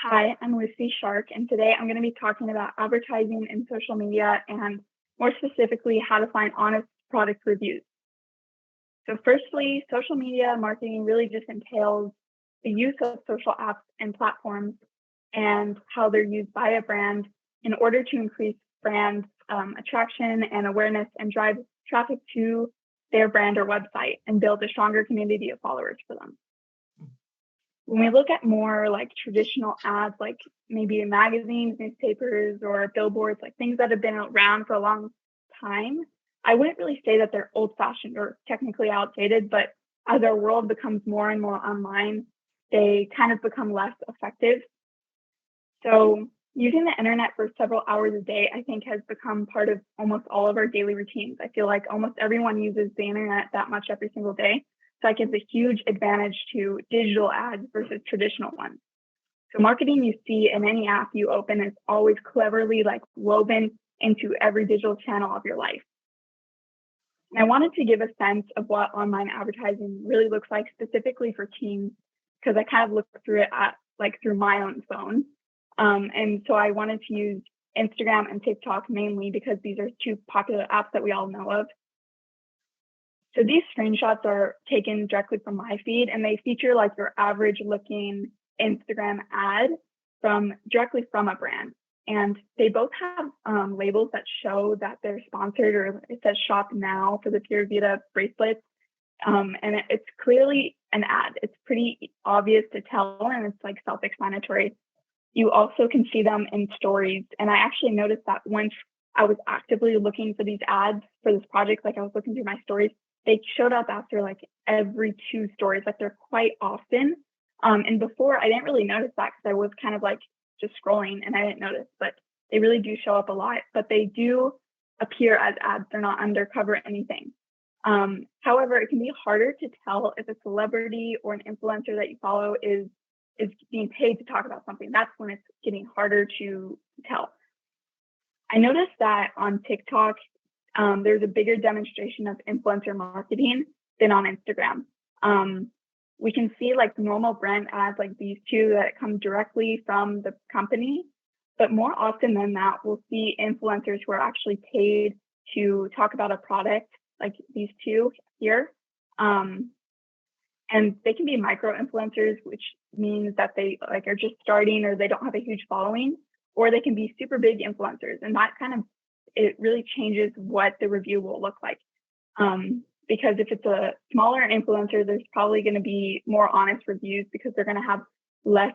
Hi, I'm Lucy Shark, and today I'm going to be talking about advertising in social media and more specifically, how to find honest product reviews. So firstly, social media marketing really just entails the use of social apps and platforms and how they're used by a brand in order to increase brand attraction and awareness and drive traffic to their brand or website and build a stronger community of followers for them. When we look at more like traditional ads, like maybe in magazines, newspapers, or billboards, like things that have been around for a long time, I wouldn't really say that they're old fashioned or technically outdated, but as our world becomes more and more online, they kind of become less effective. So using the internet for several hours a day, I think has become part of almost all of our daily routines. I feel like almost everyone uses the internet that much every single day. So that gives a huge advantage to digital ads versus traditional ones. So marketing you see in any app you open is always cleverly like woven into every digital channel of your life. And I wanted to give a sense of what online advertising really looks like specifically for teens, because I kind of looked through it at like through my own phone. And so I wanted to use Instagram and TikTok mainly because these are two popular apps that we all know of. So these screenshots are taken directly from my feed, and they feature like your average looking Instagram ad directly from a brand. And they both have labels that show that they're sponsored, or it says shop now for the Pure Vita bracelets. And it's clearly an ad. It's pretty obvious to tell, and it's like self-explanatory. You also can see them in stories. And I actually noticed that once I was actively looking for these ads for this project, like I was looking through my stories, they showed up after like every 2 stories, like they're quite often. And before I didn't really notice that because I was kind of like just scrolling and I didn't notice, but they really do show up a lot, but they do appear as ads. They're not undercover anything. However, it can be harder to tell if a celebrity or an influencer that you follow is being paid to talk about something. That's when it's getting harder to tell. I noticed that on TikTok, there's a bigger demonstration of influencer marketing than on Instagram. We can see like normal brand ads like these two that come directly from the company, but more often than that, we'll see influencers who are actually paid to talk about a product like these two here. And they can be micro influencers, which means that they like are just starting or they don't have a huge following, or they can be super big influencers. And that kind of, it really changes what the review will look like. Because if it's a smaller influencer, there's probably going to be more honest reviews because they're going to have less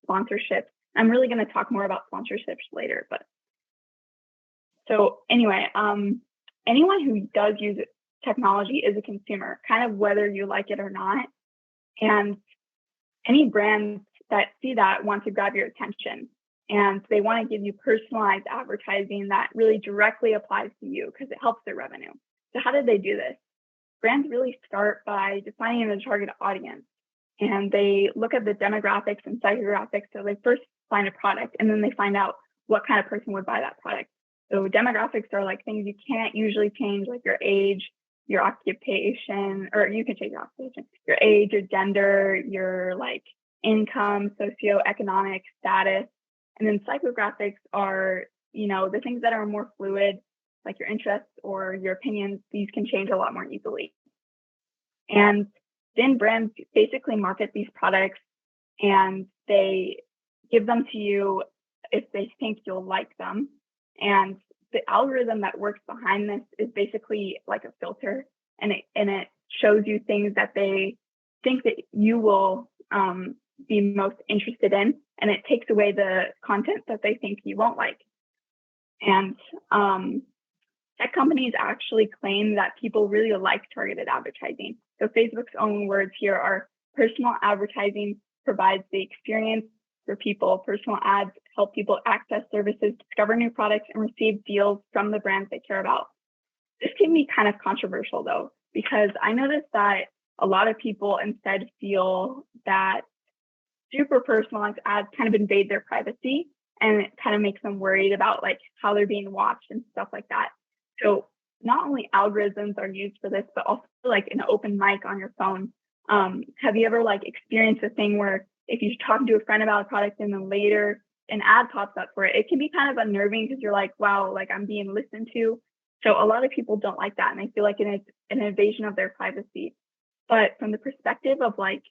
sponsorships. I'm really going to talk more about sponsorships later, but so anyway, anyone who does use technology is a consumer, kind of whether you like it or not. And any brands that see that want to grab your attention, and they want to give you personalized advertising that really directly applies to you because it helps their revenue. So how did they do this? Brands really start by defining the target audience, and they look at the demographics and psychographics. So they first find a product, and then they find out what kind of person would buy that product. So demographics are like things you can't usually change, like your age, your occupation, or you can change your occupation, your age, your gender, your like income, socioeconomic status. And then psychographics are, the things that are more fluid, like your interests or your opinions. These can change a lot more easily. And then brands basically market these products and they give them to you if they think you'll like them. And the algorithm that works behind this is basically like a filter, and it shows you things that they think that you will be most interested in, and it takes away the content that they think you won't like. And tech companies actually claim that people really like targeted advertising. So Facebook's own words here are: personal advertising provides the experience for people. Personal ads help people access services, discover new products, and receive deals from the brands they care about. This can be kind of controversial though, because I noticed that a lot of people instead feel that super personalized ads kind of invade their privacy, and it kind of makes them worried about like how they're being watched and stuff like that. So not only algorithms are used for this, but also like an open mic on your phone. Have you ever like experienced a thing where if you're talking to a friend about a product and then later an ad pops up for it, it can be kind of unnerving because you're like, wow, like I'm being listened to. So a lot of people don't like that, and they feel like it's an invasion of their privacy. But from the perspective of like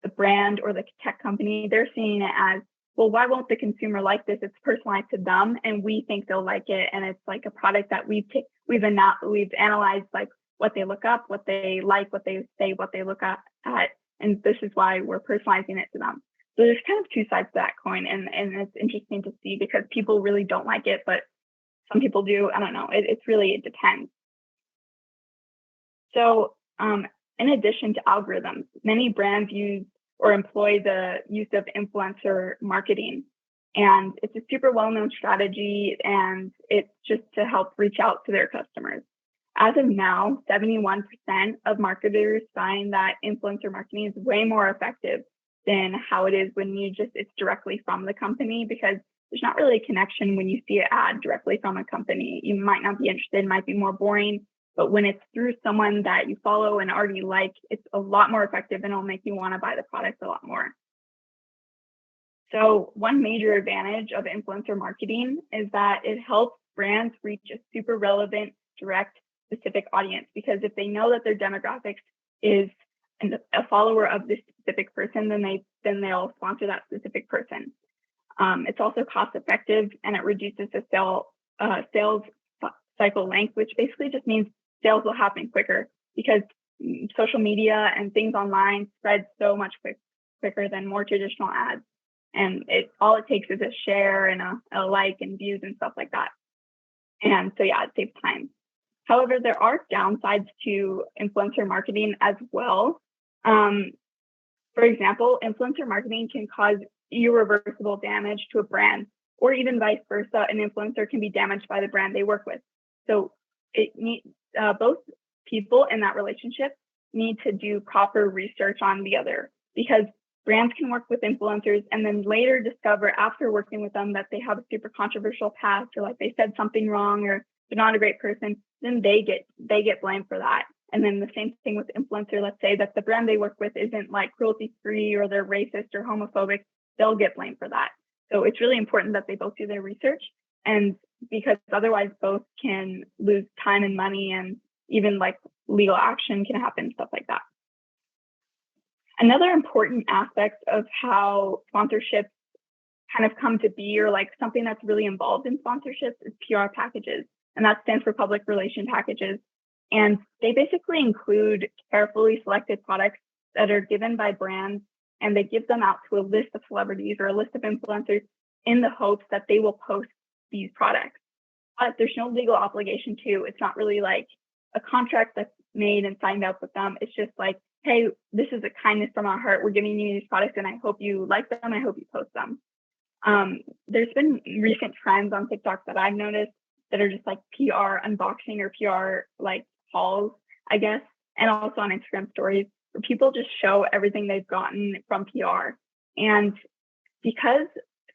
the brand or the tech company, they're seeing it as, well, why won't the consumer like this? It's personalized to them, and we think they'll like it. And it's like a product that we've analyzed, like what they look up, what they like, what they say, what they look at, and this is why we're personalizing it to them. So there's kind of two sides to that coin, and it's interesting to see because people really don't like it, but some people do. I don't know. It depends. So in addition to algorithms, many brands use or employ the use of influencer marketing. And it's a super well-known strategy, and it's just to help reach out to their customers. As of now, 71% of marketers find that influencer marketing is way more effective than how it is when it's directly from the company, because there's not really a connection when you see an ad directly from a company. You might not be interested, it might be more boring, but when it's through someone that you follow and already like, it's a lot more effective and it'll make you want to buy the product a lot more. So one major advantage of influencer marketing is that it helps brands reach a super relevant, direct, specific audience, because if they know that their demographics is a follower of this specific person, then they'll sponsor that specific person. It's also cost effective, and it reduces the sales cycle length, which basically just means sales will happen quicker because social media and things online spread so much quicker than more traditional ads. And all it takes is a share and a like and views and stuff like that. And so, yeah, it saves time. However, there are downsides to influencer marketing as well. For example, influencer marketing can cause irreversible damage to a brand, or even vice versa. An influencer can be damaged by the brand they work with. So both people in that relationship need to do proper research on the other, because brands can work with influencers and then later discover after working with them that they have a super controversial past, or like they said something wrong, or they're not a great person. Then they get blamed for that. And then the same thing with influencer. Let's say that the brand they work with isn't like cruelty free, or they're racist or homophobic. They'll get blamed for that. So it's really important that they both do their research, and because otherwise both can lose time and money, and even like legal action can happen, stuff like that. Another important aspect of how sponsorships kind of come to be, or like something that's really involved in sponsorships, is PR packages. And that stands for public relation packages. And they basically include carefully selected products that are given by brands, and they give them out to a list of celebrities or a list of influencers in the hopes that they will post these products. But there's no legal obligation to. It's not really like a contract that's made and signed up with them. It's just like, hey, this is a kindness from our heart. We're giving you these products, and I hope you like them. I hope you post them. There's been recent trends on TikTok that I've noticed that are just like PR unboxing or PR like hauls, I guess, and also on Instagram stories, where people just show everything they've gotten from PR. And because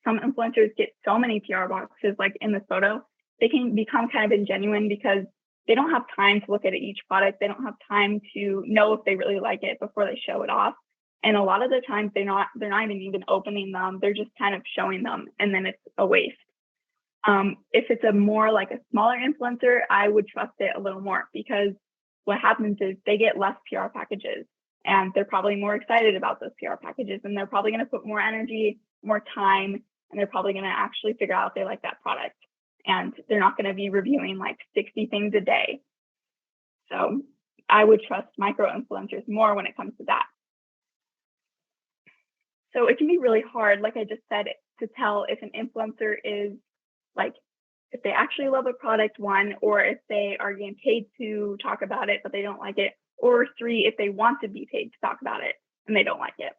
some influencers get so many PR boxes like in the photo, they can become kind of ingenuine because they don't have time to look at each product. They don't have time to know if they really like it before they show it off. And a lot of the times they're not even opening them. They're just kind of showing them, and then it's a waste. If it's a more like a smaller influencer, I would trust it a little more, because what happens is they get less PR packages, and they're probably more excited about those PR packages, and they're probably going to put more energy, more time, and they're probably going to actually figure out if they like that product. And they're not going to be reviewing like 60 things a day. So I would trust micro influencers more when it comes to that. So it can be really hard, like I just said, to tell if an influencer is like, if they actually love a product, one, or if they are getting paid to talk about it, but they don't like it, or three, if they want to be paid to talk about it and they don't like it.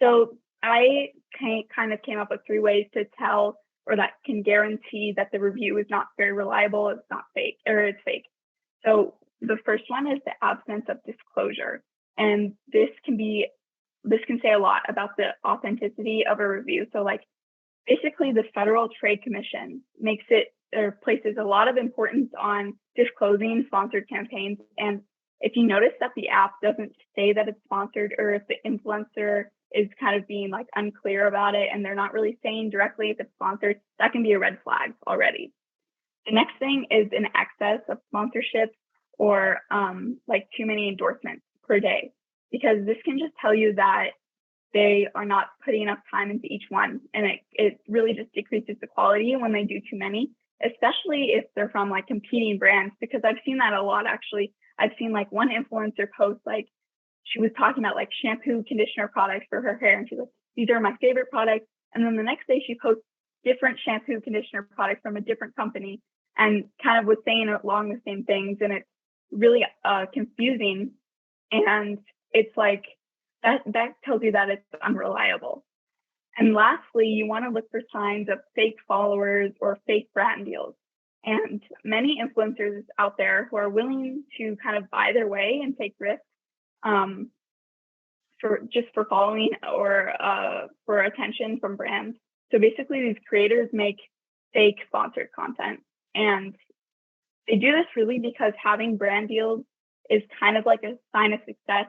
So I kind of came up with 3 ways to tell, or that can guarantee that the review is not very reliable, it's not fake, or it's fake. So the first one is the absence of disclosure. And this can say a lot about the authenticity of a review. So like, basically the Federal Trade Commission places a lot of importance on disclosing sponsored campaigns, and if you notice that the app doesn't say that it's sponsored, or if the influencer is kind of being like unclear about it and they're not really saying directly if it's sponsored, that can be a red flag already. The next thing is an excess of sponsorships or like too many endorsements per day, because this can just tell you that they are not putting enough time into each one, and it really just decreases the quality when they do too many, especially if they're from like competing brands, because I've seen that a lot actually. I've seen like one influencer post, like she was talking about like shampoo, conditioner products for her hair, and she's like, these are my favorite products. And then the next day she posts different shampoo, conditioner products from a different company and kind of was saying along the same things. And it's really confusing. And it's like, that tells you that it's unreliable. And lastly, you want to look for signs of fake followers or fake brand deals. And many influencers out there who are willing to kind of buy their way and take risks for following or for attention from brands. So basically, these creators make fake sponsored content, and they do this really because having brand deals is kind of like a sign of success,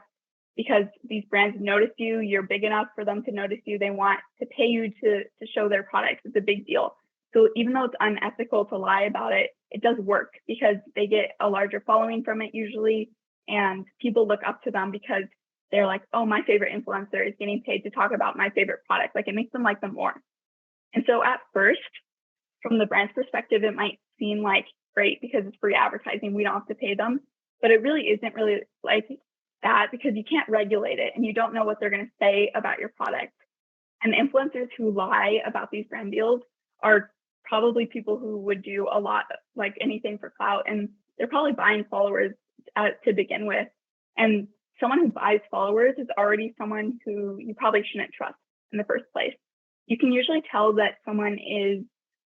because these brands notice you, you're big enough for them to notice you, they want to pay you to show their products. It's a big deal. So even though it's unethical to lie about it, it does work because they get a larger following from it usually, and people look up to them because they're like, oh, my favorite influencer is getting paid to talk about my favorite product. Like, it makes them like them more. And so at first, from the brand's perspective, it might seem like great because it's free advertising, we don't have to pay them, but it really isn't really like that, because you can't regulate it and you don't know what they're going to say about your product. And influencers who lie about these brand deals are probably people who would do a lot, like anything for clout, and they're probably buying followers to begin with. And someone who buys followers is already someone who you probably shouldn't trust in the first place. You can usually tell that someone is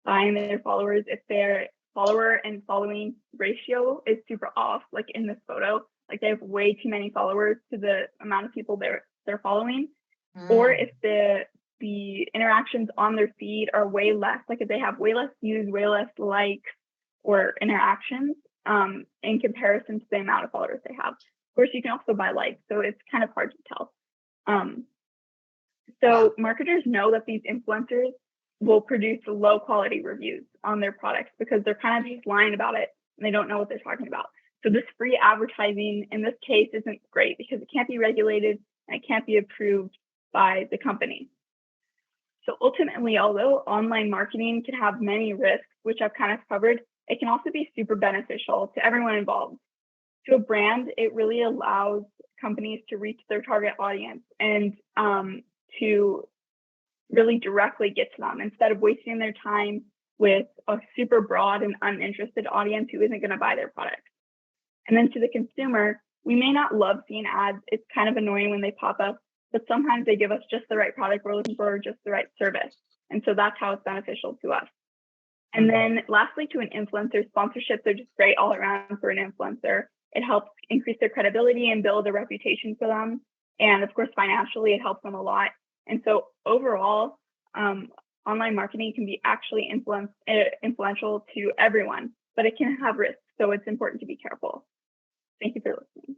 buying their followers if their follower and following ratio is super off, like in this photo. Like, they have way too many followers to the amount of people they're following, or if the interactions on their feed are way less, like if they have way less views, way less likes or interactions in comparison to the amount of followers they have. Of course, you can also buy likes, so it's kind of hard to tell. So marketers know that these influencers will produce low quality reviews on their products because they're kind of just lying about it and they don't know what they're talking about. So this free advertising in this case isn't great because it can't be regulated and it can't be approved by the company. So ultimately, although online marketing can have many risks, which I've kind of covered, it can also be super beneficial to everyone involved. To a brand, it really allows companies to reach their target audience and to really directly get to them instead of wasting their time with a super broad and uninterested audience who isn't going to buy their product. And then to the consumer, we may not love seeing ads. It's kind of annoying when they pop up, but sometimes they give us just the right product we're looking for, just the right service. And so that's how it's beneficial to us. And then lastly, to an influencer, sponsorships are just great all around for an influencer. It helps increase their credibility and build a reputation for them. And of course, financially, it helps them a lot. And so overall, online marketing can be actually influential to everyone, but it can have risks. So it's important to be careful. Thank you for listening.